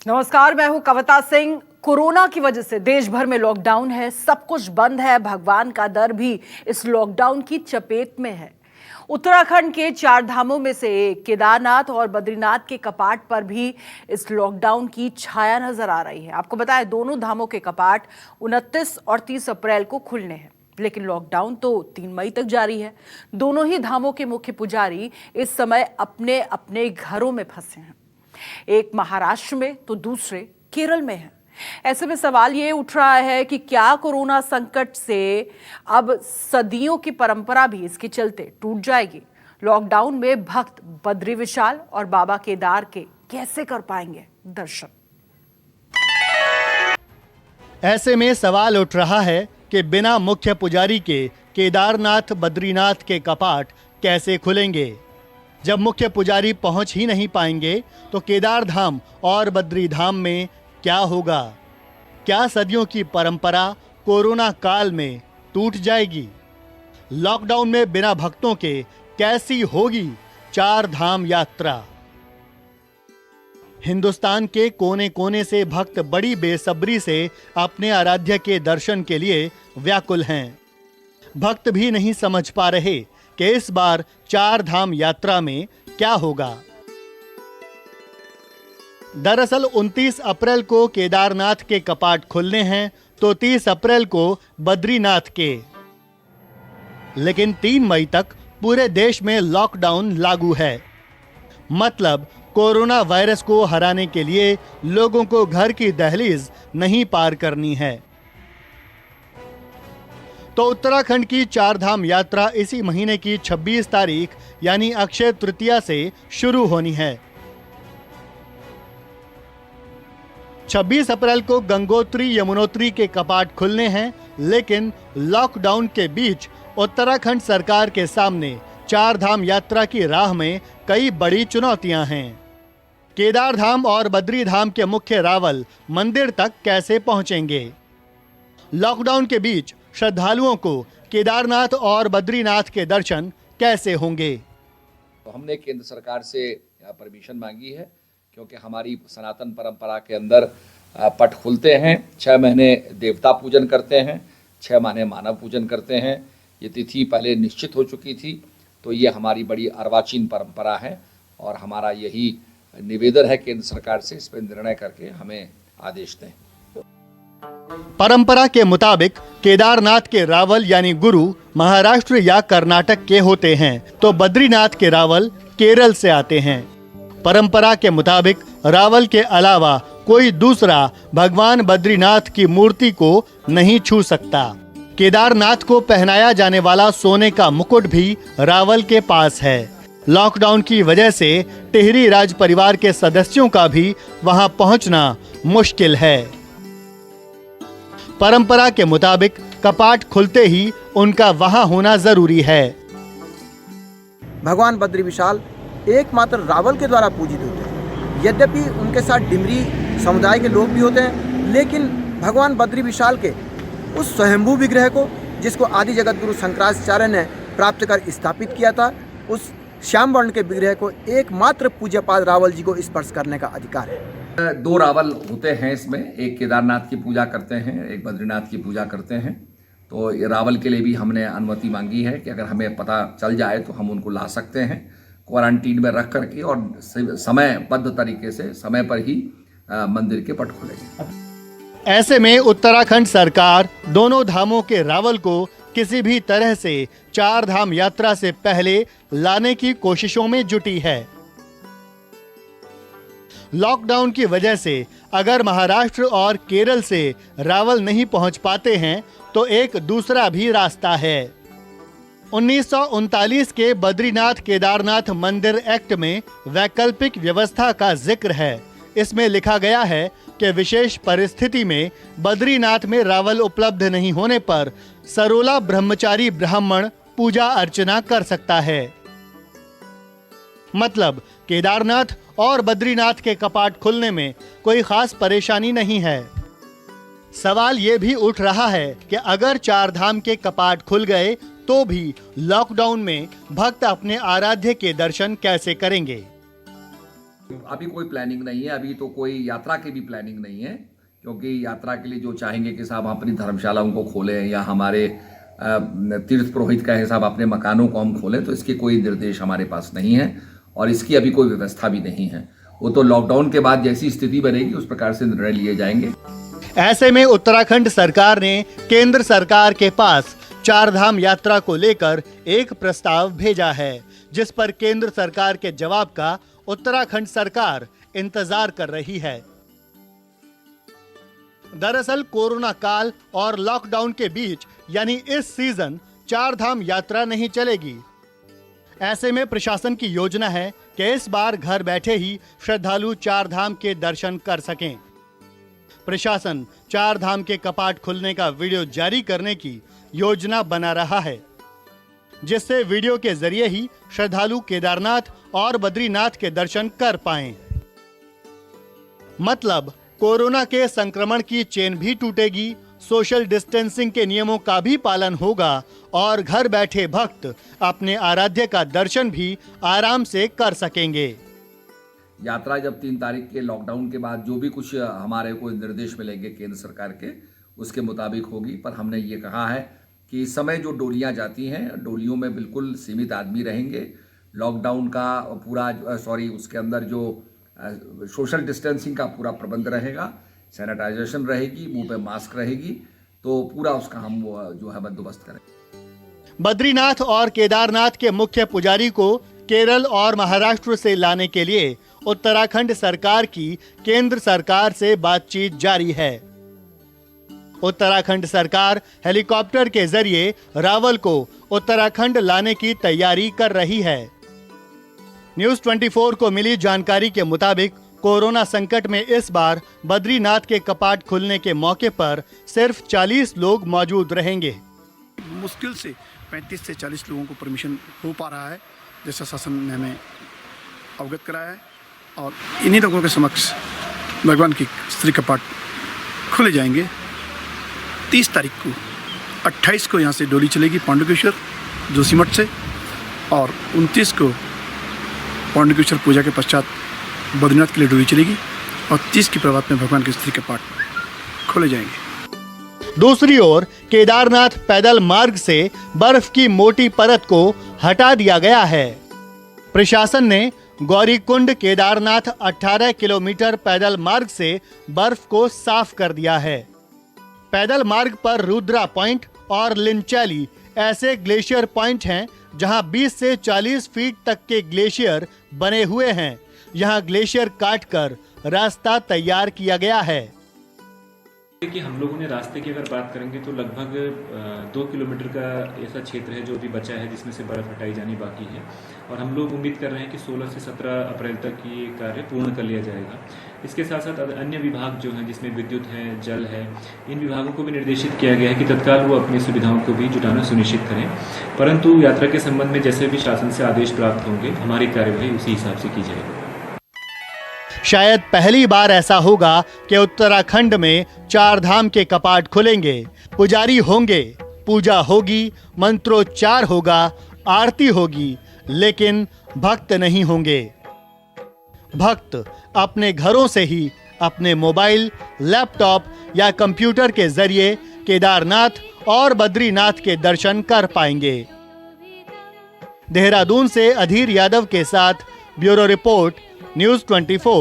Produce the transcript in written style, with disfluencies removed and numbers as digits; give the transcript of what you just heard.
नमस्कार, मैं हूं कविता सिंह। कोरोना की वजह से देश भर में लॉकडाउन है, सब कुछ बंद है। भगवान का दर भी इस लॉकडाउन की चपेट में है। उत्तराखंड के 4 धामों में से एक केदारनाथ और बद्रीनाथ के कपाट पर भी इस लॉकडाउन की छाया नजर आ रही है। आपको बताएं, दोनों धामों के कपाट 29 और 30 अप्रैल को खुलने हैं, लेकिन लॉकडाउन तो 3 मई तक जारी है। दोनों ही धामों के मुख्य पुजारी इस समय अपने अपने घरों में फंसे हैं, एक महाराष्ट्र में तो दूसरे केरल में है। ऐसे में सवाल ये उठ रहा है कि क्या कोरोना संकट से अब सदियों की परंपरा भी इसके चलते टूट जाएगी? लॉकडाउन में भक्त बद्री विशाल और बाबा केदार के कैसे कर पाएंगे दर्शन? ऐसे में सवाल उठ रहा है कि बिना मुख्य पुजारी के केदारनाथ बद्रीनाथ के कपाट कैसे खुलेंगे। जब मुख्य पुजारी पहुंच ही नहीं पाएंगे तो केदार धाम और बद्री धाम में क्या होगा? क्या सदियों की परंपरा कोरोना काल में टूट जाएगी? लॉकडाउन में बिना भक्तों के कैसी होगी 4 धाम यात्रा? हिंदुस्तान के कोने कोने से भक्त बड़ी बेसब्री से अपने आराध्य के दर्शन के लिए व्याकुल हैं। भक्त भी नहीं समझ पा रहे कि इस बार 4 धाम यात्रा में क्या होगा। दरअसल 29 अप्रैल को केदारनाथ के कपाट खुलने हैं तो 30 अप्रैल को बद्रीनाथ के। लेकिन 3 मई तक पूरे देश में लॉकडाउन लागू है। मतलब कोरोना वायरस को हराने के लिए लोगों को घर की दहलीज नहीं पार करनी है। तो उत्तराखंड की 4 धाम यात्रा इसी महीने की 26 तारीख यानी अक्षय तृतीया से शुरू होनी है। 26 अप्रैल को गंगोत्री यमुनोत्री के कपाट खुलने हैं, लेकिन लॉकडाउन के बीच उत्तराखंड सरकार के सामने 4 धाम यात्रा की राह में कई बड़ी चुनौतियां हैं। केदार धाम और बद्री धाम के मुख्य रावल मंदिर तक कैसे पहुंचेंगे? लॉकडाउन के बीच श्रद्धालुओं को केदारनाथ और बद्रीनाथ के दर्शन कैसे होंगे? तो हमने केंद्र सरकार से परमिशन मांगी है, क्योंकि हमारी सनातन परंपरा के अंदर पट खुलते हैं। 6 महीने देवता पूजन करते हैं, 6 महीने मानव पूजन करते हैं। ये तिथि पहले निश्चित हो चुकी थी, तो ये हमारी बड़ी अर्वाचीन परंपरा है और हमारा यही निवेदन है केंद्र सरकार से, इस पर निर्णय करके हमें आदेश दें। परंपरा के मुताबिक केदारनाथ के रावल यानी गुरु महाराष्ट्र या कर्नाटक के होते हैं, तो बद्रीनाथ के रावल केरल से आते हैं। परंपरा के मुताबिक रावल के अलावा कोई दूसरा भगवान बद्रीनाथ की मूर्ति को नहीं छू सकता। केदारनाथ को पहनाया जाने वाला सोने का मुकुट भी रावल के पास है। लॉकडाउन की वजह से टिहरी राज परिवार के सदस्यों का भी वहां पहुंचना मुश्किल है। परंपरा के मुताबिक कपाट खुलते ही उनका वहां होना जरूरी है। भगवान बद्री विशाल एकमात्र रावल के द्वारा पूजित होते हैं। यद्यपि उनके साथ डिमरी समुदाय के लोग भी होते हैं, लेकिन भगवान बद्री विशाल के उस स्वयंभू विग्रह को, जिसको आदि जगत गुरु शंकराचार्य ने प्राप्त कर स्थापित किया था, उस श्याम वर्ण के विग्रह को एकमात्र पूज्यपाद रावल जी को स्पर्श करने का अधिकार है। 2 रावल होते हैं इसमें, एक केदारनाथ की पूजा करते हैं, एक बद्रीनाथ की पूजा करते हैं। तो ये रावल के लिए भी हमने अनुमति मांगी है कि अगर हमें पता चल जाए तो हम उनको ला सकते हैं क्वारंटीन में रख करके, और समयबद्ध तरीके से समय पर ही मंदिर के पट खुलेंगे। ऐसे में उत्तराखंड सरकार दोनों धामों के रावल को किसी भी तरह से 4 धाम यात्रा से पहले लाने की कोशिशों में जुटी है। लॉकडाउन की वजह से अगर महाराष्ट्र और केरल से रावल नहीं पहुंच पाते हैं तो एक दूसरा भी रास्ता है। 1939 के बद्रीनाथ केदारनाथ मंदिर एक्ट में वैकल्पिक व्यवस्था का जिक्र है। इसमें लिखा गया है कि विशेष परिस्थिति में बद्रीनाथ में रावल उपलब्ध नहीं होने पर सरोला ब्रह्मचारी ब्राह्मण पूजा अर्चना कर सकता है। मतलब केदारनाथ और बद्रीनाथ के कपाट खुलने में कोई खास परेशानी नहीं है। सवाल ये भी उठ रहा है कि अगर 4 धाम के कपाट खुल गए तो भी लॉकडाउन में भक्त अपने आराध्य के दर्शन कैसे करेंगे? अभी कोई प्लानिंग नहीं है, अभी तो कोई यात्रा की भी प्लानिंग नहीं है, क्योंकि यात्रा के लिए जो चाहेंगे कि साहब अपनी धर्मशाला उनको खोलें या हमारे तीर्थ पुरोहित का हिसाब अपने मकानों को हम खोलें, तो इसके कोई निर्देश हमारे पास नहीं है और इसकी अभी कोई व्यवस्था भी नहीं है। वो तो लॉकडाउन के बाद जैसी स्थिति बनेगी उस प्रकार से निर्णय लिए जाएंगे। ऐसे में उत्तराखंड सरकार ने केंद्र सरकार के पास चारधाम यात्रा को लेकर एक प्रस्ताव भेजा है, जिस पर केंद्र सरकार के जवाब का उत्तराखंड सरकार इंतजार कर रही है। दरअसल कोरोना काल और लॉकडाउन के बीच यानी इस सीजन चारधाम यात्रा नहीं चलेगी। ऐसे में प्रशासन की योजना है कि इस बार घर बैठे ही श्रद्धालु चारधाम के दर्शन कर सकें। प्रशासन चारधाम के कपाट खुलने का वीडियो जारी करने की योजना बना रहा है, जिससे वीडियो के जरिए ही श्रद्धालु केदारनाथ और बद्रीनाथ के दर्शन कर पाएं। मतलब कोरोना के संक्रमण की चेन भी टूटेगी, सोशल डिस्टेंसिंग के नियमों का भी पालन होगा और घर बैठे भक्त अपने आराध्य का दर्शन भी आराम से कर सकेंगे। यात्रा जब 3 तारीख के लॉकडाउन के बाद जो भी कुछ हमारे को निर्देश मिलेंगे केंद्र सरकार के, उसके मुताबिक होगी। पर हमने ये कहा है कि इस समय जो डोलियां जाती हैं, डोलियों में बिल्कुल सीमित आदमी रहेंगे। लॉकडाउन का पूरा उसके अंदर जो सोशल डिस्टेंसिंग का पूरा प्रबंध रहेगा, सैनिटाइजेशन रहेगी, मुंह पे मास्क रहेगी, तो पूरा उसका हम जो है बंदोबस्त करें। बद्रीनाथ और केदारनाथ के मुख्य पुजारी को केरल और महाराष्ट्र से लाने के लिए उत्तराखंड सरकार की केंद्र सरकार से बातचीत जारी है। उत्तराखंड सरकार हेलीकॉप्टर के जरिए रावल को उत्तराखंड लाने की तैयारी कर रही है। न्यूज़ 24 को मिली जानकारी के मुताबिक कोरोना संकट में इस बार बद्रीनाथ के कपाट खुलने के मौके पर सिर्फ 40 लोग मौजूद रहेंगे। मुश्किल से 35 से 40 लोगों को परमिशन हो पा रहा है, जैसा शासन ने हमें अवगत कराया है। और इन्हीं लोगों के समक्ष भगवान की श्री कपाट खुले जाएंगे। 30 तारीख को 28 को यहाँ से डोली चलेगी पांडुकेश्वर जोशीमठ से, और 29 को पांडुकेश्वर पूजा के पश्चात बद्रीनाथ के लिए डोली चलेगी, और 30 की प्रभात में भगवान के श्री कपाट खोले जाएंगे। दूसरी ओर केदारनाथ पैदल मार्ग से बर्फ की मोटी परत को हटा दिया गया है। प्रशासन ने गौरीकुंड केदारनाथ 18 किलोमीटर पैदल मार्ग से बर्फ को साफ कर दिया है। पैदल मार्ग पर रुद्रा पॉइंट और लिंचैली ऐसे ग्लेशियर पॉइंट हैं जहां 20 से 40 फीट तक के ग्लेशियर बने हुए हैं। यहां ग्लेशियर काटकर रास्ता तैयार किया गया है। कि हम लोगों ने रास्ते की अगर बात करेंगे तो लगभग 2 किलोमीटर का ऐसा क्षेत्र है जो अभी बचा है, जिसमें से बर्फ हटाई जानी बाकी है, और हम लोग उम्मीद कर रहे हैं कि 16 से 17 अप्रैल तक ये कार्य पूर्ण कर लिया जाएगा। इसके साथ साथ अन्य विभाग जो हैं, जिसमें विद्युत है, जल है, इन विभागों को भी निर्देशित किया गया है कि तत्काल वो अपनी सुविधाओं को भी जुटाना सुनिश्चित करें। परंतु यात्रा के संबंध में जैसे भी शासन से आदेश प्राप्त होंगे, हमारी कार्यवाही उसी हिसाब से की जाएगी। शायद पहली बार ऐसा होगा कि उत्तराखंड में चारधाम के कपाट खुलेंगे, पुजारी होंगे, पूजा होगी, मंत्रोच्चार होगा, आरती होगी, लेकिन भक्त नहीं होंगे। भक्त अपने घरों से ही अपने मोबाइल, लैपटॉप या कंप्यूटर के जरिए केदारनाथ और बद्रीनाथ के दर्शन कर पाएंगे। देहरादून से अधीर यादव के साथ ब्यूरो रिपोर्ट, न्यूज़ 24।